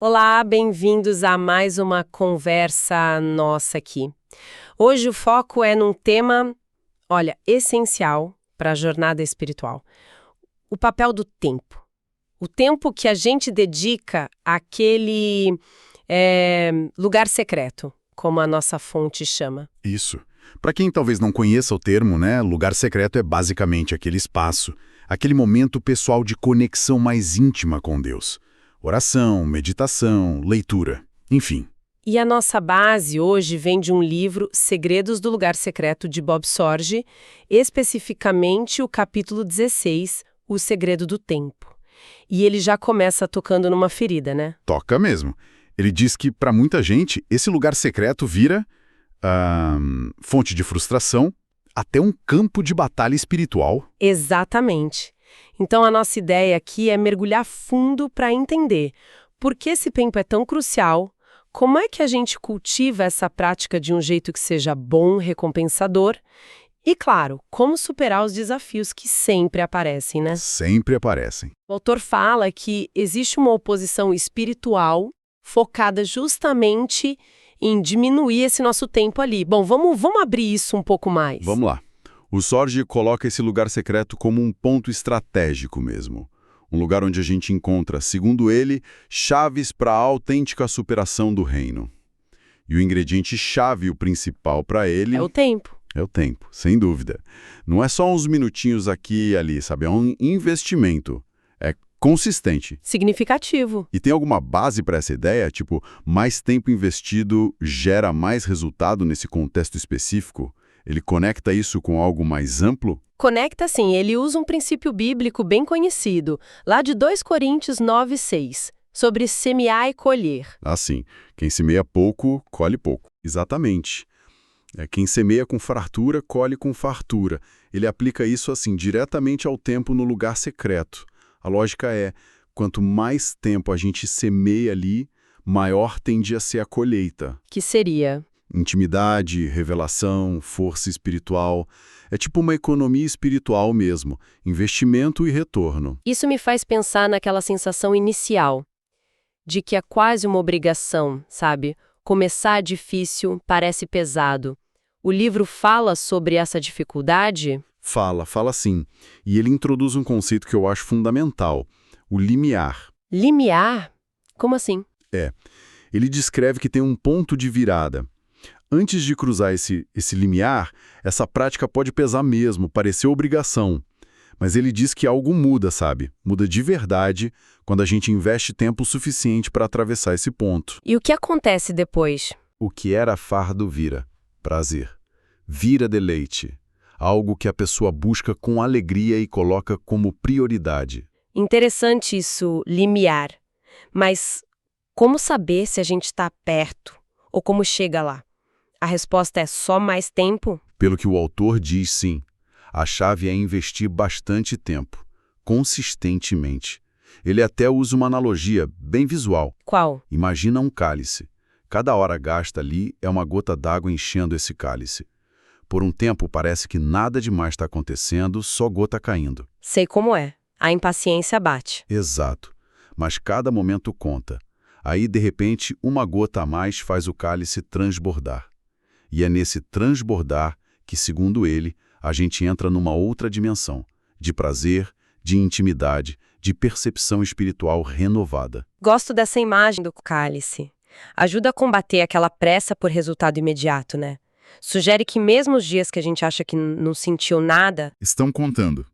Olá, bem-vindos a mais uma conversa nossa aqui. Hoje o foco é num tema, olha, essencial para a jornada espiritual: o papel do tempo. O tempo que a gente dedica àquele lugar secreto, como a nossa fonte chama. Isso. Para quem talvez não conheça o termo, né, lugar secreto é basicamente aquele espaço, aquele momento pessoal de conexão mais íntima com Deus. Oração, meditação, leitura, enfim. E a nossa base hoje vem de um livro, Segredos do Lugar Secreto, de Bob Sorge, especificamente o capítulo 16, O Segredo do Tempo. E ele já começa tocando numa ferida, né? Toca mesmo. Ele diz que, para muita gente, esse lugar secreto vira fonte de frustração, até um campo de batalha espiritual. Exatamente. Então a nossa ideia aqui é mergulhar fundo para entender por que esse tempo é tão crucial, como é que a gente cultiva essa prática de um jeito que seja bom, recompensador, e, claro, como superar os desafios que sempre aparecem, né? Sempre aparecem. O autor fala que existe uma oposição espiritual focada justamente em diminuir esse nosso tempo ali. Bom, vamos abrir isso um pouco mais. Vamos lá. O Sorge coloca esse lugar secreto como um ponto estratégico mesmo. Um lugar onde a gente encontra, segundo ele, chaves para a autêntica superação do reino. E o ingrediente-chave, o principal para ele... É o tempo. É o tempo, sem dúvida. Não é só uns minutinhos aqui e ali, sabe? É um investimento. É consistente. Significativo. E tem alguma base para essa ideia? Tipo, mais tempo investido gera mais resultado nesse contexto específico? Ele conecta isso com algo mais amplo? Conecta sim, ele usa um princípio bíblico bem conhecido, lá de 2 Coríntios 9:6, sobre semear e colher. Assim, quem semeia pouco, colhe pouco. Exatamente. Quem semeia com fartura, colhe com fartura. Ele aplica isso assim, diretamente ao tempo no lugar secreto. A lógica é, quanto mais tempo a gente semeia ali, maior tende a ser a colheita. Que seria? Intimidade, revelação, força espiritual. É tipo uma economia espiritual mesmo, investimento e retorno. Isso me faz pensar naquela sensação inicial, de que é quase uma obrigação, sabe? Começar difícil, parece pesado. O livro fala sobre essa dificuldade? Fala sim. E ele introduz um conceito que eu acho fundamental, o limiar. Limiar? Como assim? Ele descreve que tem um ponto de virada. Antes de cruzar esse limiar, essa prática pode pesar mesmo, parecer obrigação. Mas ele diz que algo muda, sabe? Muda de verdade quando a gente investe tempo suficiente para atravessar esse ponto. E o que acontece depois? O que era fardo vira prazer, vira deleite, algo que a pessoa busca com alegria e coloca como prioridade. Interessante isso, limiar. Mas como saber se a gente está perto ou como chega lá? A resposta é só mais tempo? Pelo que o autor diz, sim. A chave é investir bastante tempo, consistentemente. Ele até usa uma analogia bem visual. Qual? Imagina um cálice. Cada hora gasta ali é uma gota d'água enchendo esse cálice. Por um tempo parece que nada demais está acontecendo, só gota caindo. Sei como é. A impaciência bate. Exato. Mas cada momento conta. Aí, de repente, uma gota a mais faz o cálice transbordar. E é nesse transbordar que, segundo ele, a gente entra numa outra dimensão, de prazer, de intimidade, de percepção espiritual renovada. Gosto dessa imagem do cálice. Ajuda a combater aquela pressa por resultado imediato, né? Sugere que mesmo os dias que a gente acha que não sentiu nada, Estão contando.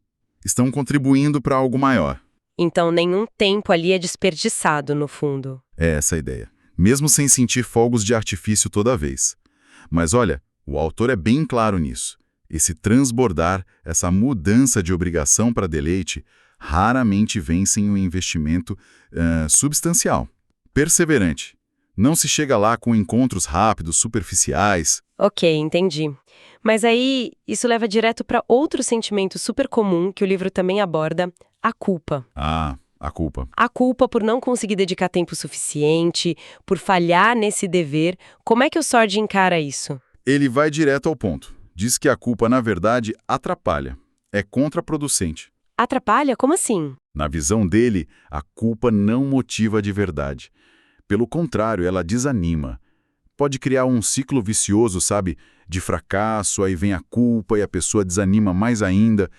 Estão contribuindo para algo maior. então nenhum tempo ali é desperdiçado, no fundo. É essa a ideia. Mesmo sem sentir fogos de artifício toda vez. Mas olha, o autor é bem claro nisso. Esse transbordar, essa mudança de obrigação para deleite, raramente vem sem um investimento substancial, perseverante. Não se chega lá com encontros rápidos, superficiais. Ok, entendi. Mas aí, isso leva direto para outro sentimento super comum que o livro também aborda, a culpa. Ah, a culpa. A culpa por não conseguir dedicar tempo suficiente, por falhar nesse dever. Como é que o Sorge encara isso? Ele vai direto ao ponto. Diz que a culpa, na verdade, atrapalha. É contraproducente. Atrapalha? Como assim? Na visão dele, a culpa não motiva de verdade. Pelo contrário, ela desanima. Pode criar um ciclo vicioso, sabe? De fracasso, aí vem a culpa e a pessoa desanima mais ainda.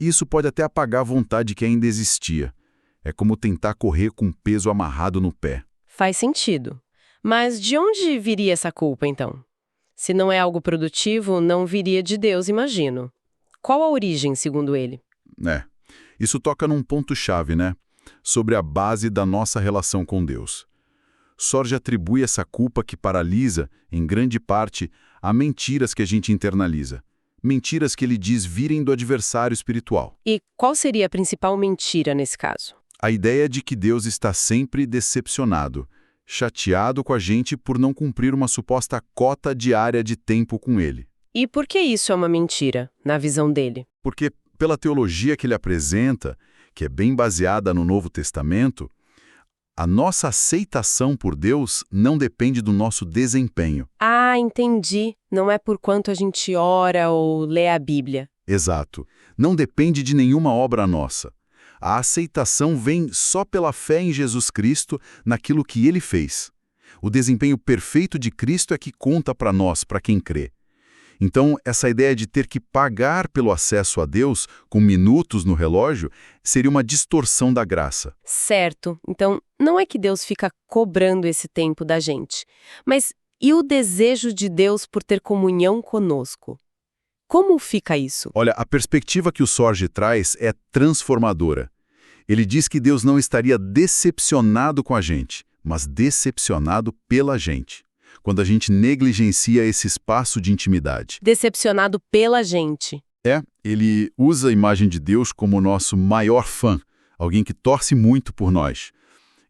E isso pode até apagar a vontade que ainda existia. É como tentar correr com um peso amarrado no pé. Faz sentido. Mas de onde viria essa culpa, então? Se não é algo produtivo, não viria de Deus, imagino. Qual a origem, segundo ele? Isso toca num ponto-chave, né? Sobre a base da nossa relação com Deus. Sorge atribui essa culpa que paralisa, em grande parte, a mentiras que a gente internaliza. Mentiras que ele diz virem do adversário espiritual. E qual seria a principal mentira nesse caso? A ideia de que Deus está sempre decepcionado, chateado com a gente por não cumprir uma suposta cota diária de tempo com ele. E por que isso é uma mentira, na visão dele? Porque, pela teologia que ele apresenta, que é bem baseada no Novo Testamento, a nossa aceitação por Deus não depende do nosso desempenho. Ah, entendi. Não é por quanto a gente ora ou lê a Bíblia. Exato. Não depende de nenhuma obra nossa. A aceitação vem só pela fé em Jesus Cristo, naquilo que ele fez. O desempenho perfeito de Cristo é que conta para nós, para quem crê. Então, essa ideia de ter que pagar pelo acesso a Deus, com minutos no relógio, seria uma distorção da graça. Certo. Então, não é que Deus fica cobrando esse tempo da gente. Mas e o desejo de Deus por ter comunhão conosco? Como fica isso? Olha, a perspectiva que o Sorge traz é transformadora. Ele diz que Deus não estaria decepcionado com a gente, mas decepcionado pela gente. Quando a gente negligencia esse espaço de intimidade. Decepcionado pela gente. Ele usa a imagem de Deus como nosso maior fã, alguém que torce muito por nós.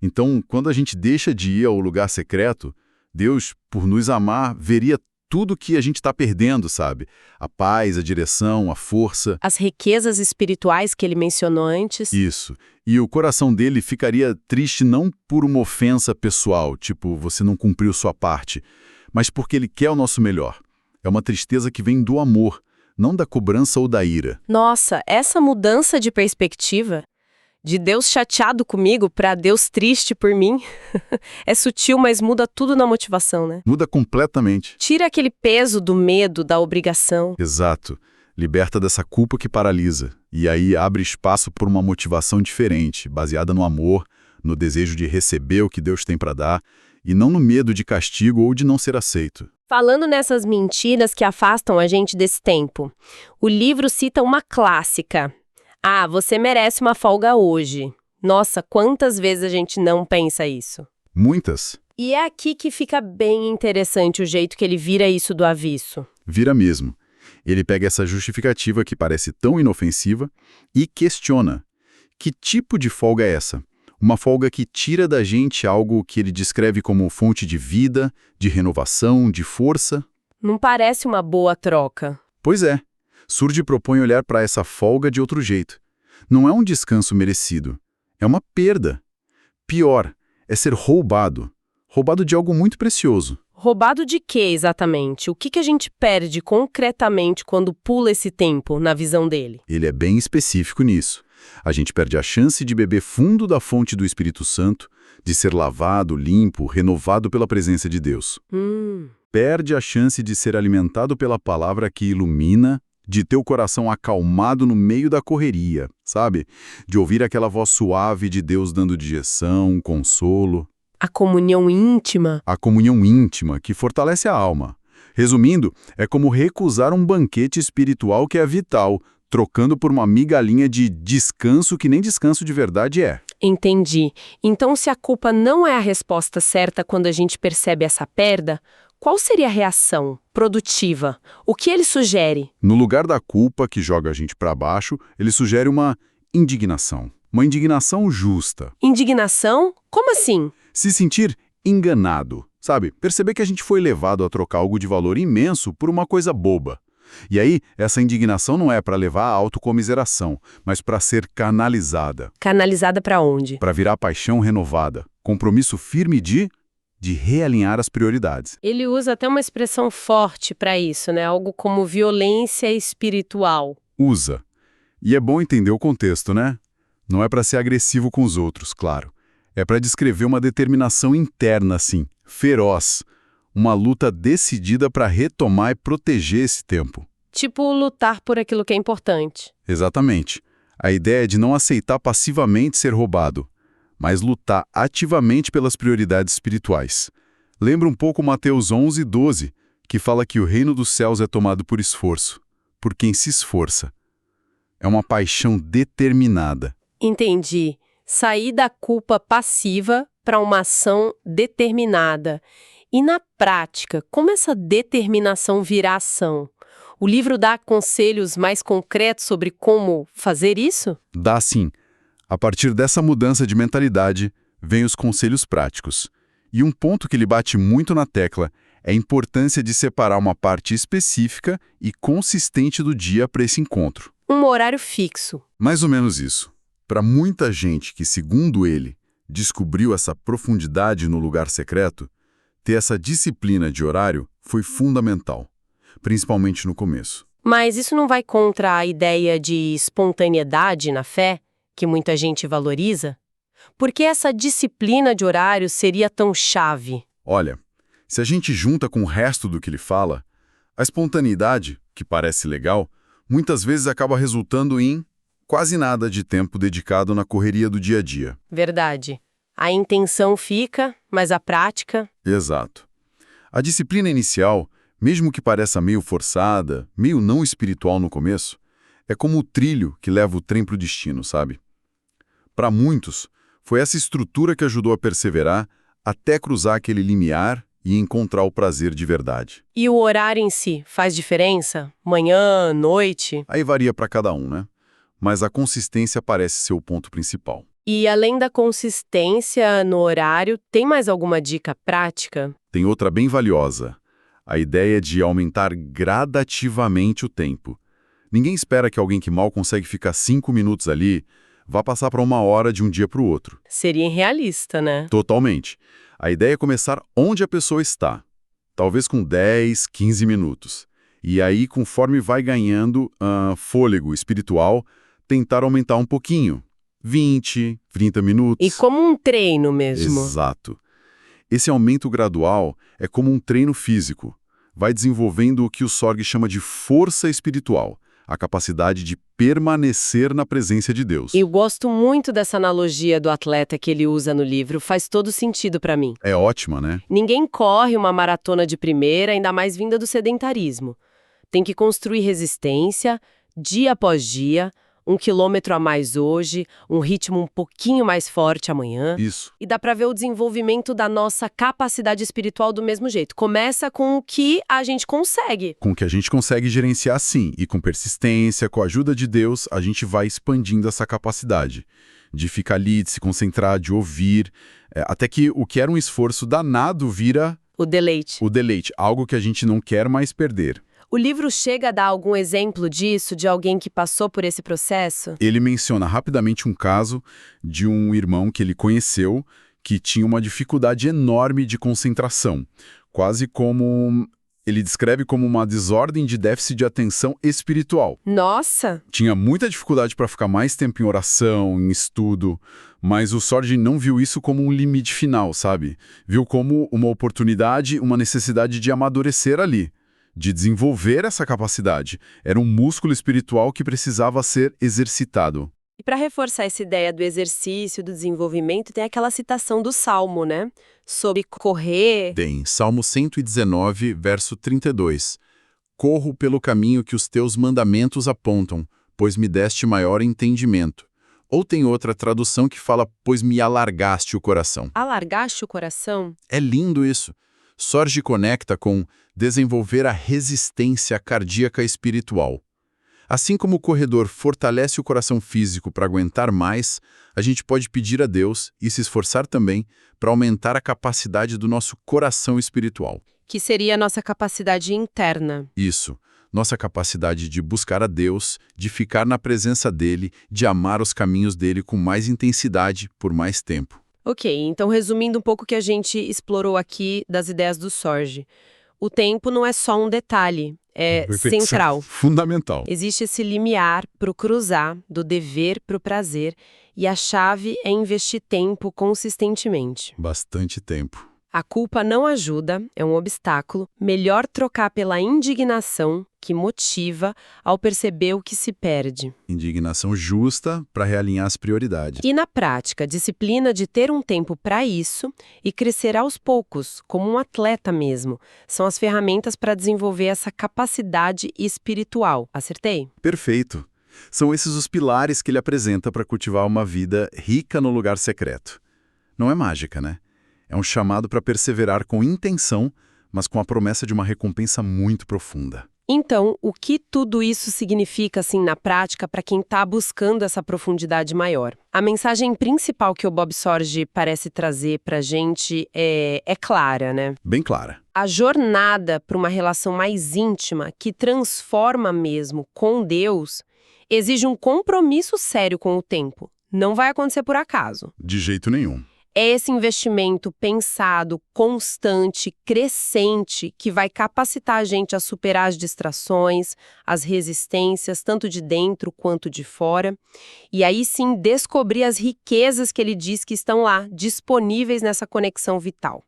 Então, quando a gente deixa de ir ao lugar secreto, Deus, por nos amar, veria tudo que a gente está perdendo, sabe? A paz, a direção, a força. As riquezas espirituais que ele mencionou antes. Isso. E o coração dele ficaria triste não por uma ofensa pessoal, tipo, você não cumpriu sua parte, mas porque ele quer o nosso melhor. É uma tristeza que vem do amor, não da cobrança ou da ira. Nossa, essa mudança de perspectiva, de Deus chateado comigo para Deus triste por mim, é sutil, mas muda tudo na motivação, né? Muda completamente. Tira aquele peso do medo, da obrigação. Exato. Liberta dessa culpa que paralisa. E aí abre espaço por uma motivação diferente, baseada no amor, no desejo de receber o que Deus tem para dar, e não no medo de castigo ou de não ser aceito. Falando nessas mentiras que afastam a gente desse tempo, o livro cita uma clássica. Ah, você merece uma folga hoje. Nossa, quantas vezes a gente não pensa isso? Muitas. E é aqui que fica bem interessante o jeito que ele vira isso do avesso. Vira mesmo. Ele pega essa justificativa que parece tão inofensiva e questiona. Que tipo de folga é essa? Uma folga que tira da gente algo que ele descreve como fonte de vida, de renovação, de força? Não parece uma boa troca. Pois é. Surge propõe olhar para essa folga de outro jeito. Não é um descanso merecido. É uma perda. Pior, é ser roubado. Roubado de algo muito precioso. Roubado de quê, exatamente? O que a gente perde concretamente quando pula esse tempo, na visão dele? Ele é bem específico nisso. A gente perde a chance de beber fundo da fonte do Espírito Santo, de ser lavado, limpo, renovado pela presença de Deus. Perde a chance de ser alimentado pela palavra que ilumina, de ter o coração acalmado no meio da correria, sabe? De ouvir aquela voz suave de Deus dando direção, consolo. A comunhão íntima. A comunhão íntima que fortalece a alma. Resumindo, é como recusar um banquete espiritual que é vital, trocando por uma migalhinha de descanso que nem descanso de verdade é. Entendi. Então, se a culpa não é a resposta certa quando a gente percebe essa perda, qual seria a reação produtiva? O que ele sugere? No lugar da culpa que joga a gente para baixo, ele sugere uma indignação. Uma indignação justa. Indignação? Como assim? Se sentir enganado, sabe? Perceber que a gente foi levado a trocar algo de valor imenso por uma coisa boba. E aí, essa indignação não é para levar à autocomiseração, mas para ser canalizada. Canalizada para onde? Para virar paixão renovada. Compromisso firme de realinhar as prioridades. Ele usa até uma expressão forte para isso, né? Algo como violência espiritual. Usa. E é bom entender o contexto, né? Não é para ser agressivo com os outros, claro. É para descrever uma determinação interna, assim, feroz. Uma luta decidida para retomar e proteger esse tempo. Tipo, lutar por aquilo que é importante. Exatamente. A ideia é de não aceitar passivamente ser roubado, mas lutar ativamente pelas prioridades espirituais. Lembra um pouco Mateus 11:12, que fala que o reino dos céus é tomado por esforço, por quem se esforça. É uma paixão determinada. Entendi. Sair da culpa passiva para uma ação determinada. E na prática, como essa determinação vira ação? O livro dá conselhos mais concretos sobre como fazer isso? Dá sim. A partir dessa mudança de mentalidade, vem os conselhos práticos. E um ponto que ele bate muito na tecla é a importância de separar uma parte específica e consistente do dia para esse encontro. Um horário fixo. Mais ou menos isso. Para muita gente que, segundo ele, descobriu essa profundidade no lugar secreto, ter essa disciplina de horário foi fundamental, principalmente no começo. Mas isso não vai contra a ideia de espontaneidade na fé, que muita gente valoriza? Por que essa disciplina de horário seria tão chave? Olha, se a gente junta com o resto do que ele fala, a espontaneidade, que parece legal, muitas vezes acaba resultando em quase nada de tempo dedicado na correria do dia a dia. Verdade. A intenção fica, mas a prática... Exato. A disciplina inicial, mesmo que pareça meio forçada, meio não espiritual no começo, é como o trilho que leva o trem para o destino, sabe? Para muitos, foi essa estrutura que ajudou a perseverar até cruzar aquele limiar e encontrar o prazer de verdade. E o horário em si faz diferença? Manhã, noite? Aí varia para cada um, né? Mas a consistência parece ser o ponto principal. E além da consistência no horário, tem mais alguma dica prática? Tem outra bem valiosa. A ideia de aumentar gradativamente o tempo. Ninguém espera que alguém que mal consegue ficar 5 minutos ali vá passar para 1 hora de um dia para o outro. Seria irrealista, né? Totalmente. A ideia é começar onde a pessoa está. Talvez com 10, 15 minutos. E aí, conforme vai ganhando fôlego espiritual, tentar aumentar um pouquinho. 20, 30 minutos. E como um treino mesmo. Exato. Esse aumento gradual é como um treino físico. Vai desenvolvendo o que o Sorg chama de força espiritual, a capacidade de permanecer na presença de Deus. Eu gosto muito dessa analogia do atleta que ele usa no livro, faz todo sentido para mim. É ótima, né? Ninguém corre uma maratona de primeira, ainda mais vinda do sedentarismo. Tem que construir resistência, dia após dia, 1 quilômetro a mais hoje, um ritmo um pouquinho mais forte amanhã. Isso. E dá para ver o desenvolvimento da nossa capacidade espiritual do mesmo jeito. Começa com o que a gente consegue. Com o que a gente consegue gerenciar, sim. E com persistência, com a ajuda de Deus, a gente vai expandindo essa capacidade de ficar ali, de se concentrar, de ouvir, até que o que era um esforço danado vira... O deleite. O deleite, algo que a gente não quer mais perder. O livro chega a dar algum exemplo disso, de alguém que passou por esse processo? Ele menciona rapidamente um caso de um irmão que ele conheceu que tinha uma dificuldade enorme de concentração, quase como... Ele descreve como uma desordem de déficit de atenção espiritual. Nossa! Tinha muita dificuldade para ficar mais tempo em oração, em estudo, mas o Sorg não viu isso como um limite final, sabe? Viu como uma oportunidade, uma necessidade de amadurecer ali, de desenvolver essa capacidade. Era um músculo espiritual que precisava ser exercitado. E para reforçar essa ideia do exercício, do desenvolvimento, tem aquela citação do Salmo, né? Sobre correr. Tem, Salmo 119, verso 32. Corro pelo caminho que os teus mandamentos apontam, pois me deste maior entendimento. Ou tem outra tradução que fala, pois me alargaste o coração. Alargaste o coração? É lindo isso. Sorg conecta com desenvolver a resistência cardíaca espiritual. Assim como o corredor fortalece o coração físico para aguentar mais, a gente pode pedir a Deus e se esforçar também para aumentar a capacidade do nosso coração espiritual. Que seria a nossa capacidade interna. Isso. Nossa capacidade de buscar a Deus, de ficar na presença dele, de amar os caminhos dele com mais intensidade por mais tempo. Ok, então resumindo um pouco o que a gente explorou aqui das ideias do Sorg. O tempo não é só um detalhe, é central. Fundamental. Existe esse limiar para o cruzar, do dever para o prazer, E a chave é investir tempo consistentemente. Bastante tempo. A culpa não ajuda, é um obstáculo. Melhor trocar pela indignação, que motiva, ao perceber o que se perde. Indignação justa para realinhar as prioridades. E na prática, a disciplina de ter um tempo para isso e crescer aos poucos, como um atleta mesmo, são as ferramentas para desenvolver essa capacidade espiritual. Acertei? Perfeito. São esses os pilares que ele apresenta para cultivar uma vida rica no lugar secreto. Não é mágica, né? É um chamado para perseverar com intenção, mas com a promessa de uma recompensa muito profunda. Então, o que tudo isso significa, assim, na prática, para quem está buscando essa profundidade maior? A mensagem principal que o Bob Sorge parece trazer para a gente é clara, né? Bem clara. A jornada para uma relação mais íntima, que transforma mesmo com Deus, exige um compromisso sério com o tempo. Não vai acontecer por acaso. De jeito nenhum. É esse investimento pensado, constante, crescente, que vai capacitar a gente a superar as distrações, as resistências, tanto de dentro quanto de fora, e aí sim descobrir as riquezas que ele diz que estão lá, disponíveis nessa conexão vital.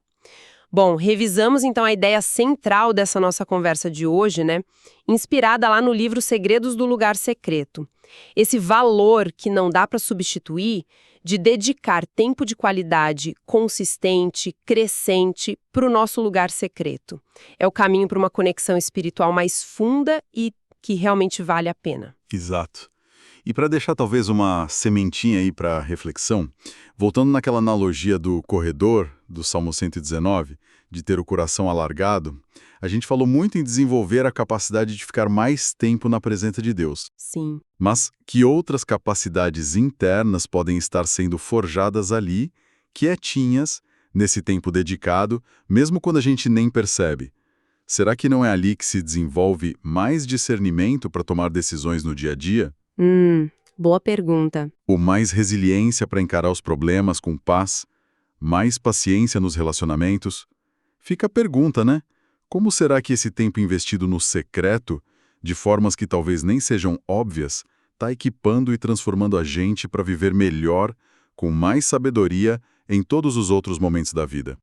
Bom, revisamos então a ideia central dessa nossa conversa de hoje, né? Inspirada lá no livro Segredos do Lugar Secreto. Esse valor que não dá para substituir de dedicar tempo de qualidade consistente, crescente para o nosso lugar secreto. É o caminho para uma conexão espiritual mais funda e que realmente vale a pena. Exato. E para deixar talvez uma sementinha aí para reflexão, voltando naquela analogia do corredor, do Salmo 119, de ter o coração alargado, a gente falou muito em desenvolver a capacidade de ficar mais tempo na presença de Deus. Sim. Mas que outras capacidades internas podem estar sendo forjadas ali, quietinhas, nesse tempo dedicado, mesmo quando a gente nem percebe? Será que não é ali que se desenvolve mais discernimento para tomar decisões no dia a dia? Boa pergunta. Ou mais resiliência para encarar os problemas com paz? Mais paciência nos relacionamentos? Fica a pergunta, né? Como será que esse tempo investido no secreto, de formas que talvez nem sejam óbvias, está equipando e transformando a gente para viver melhor, com mais sabedoria, em todos os outros momentos da vida?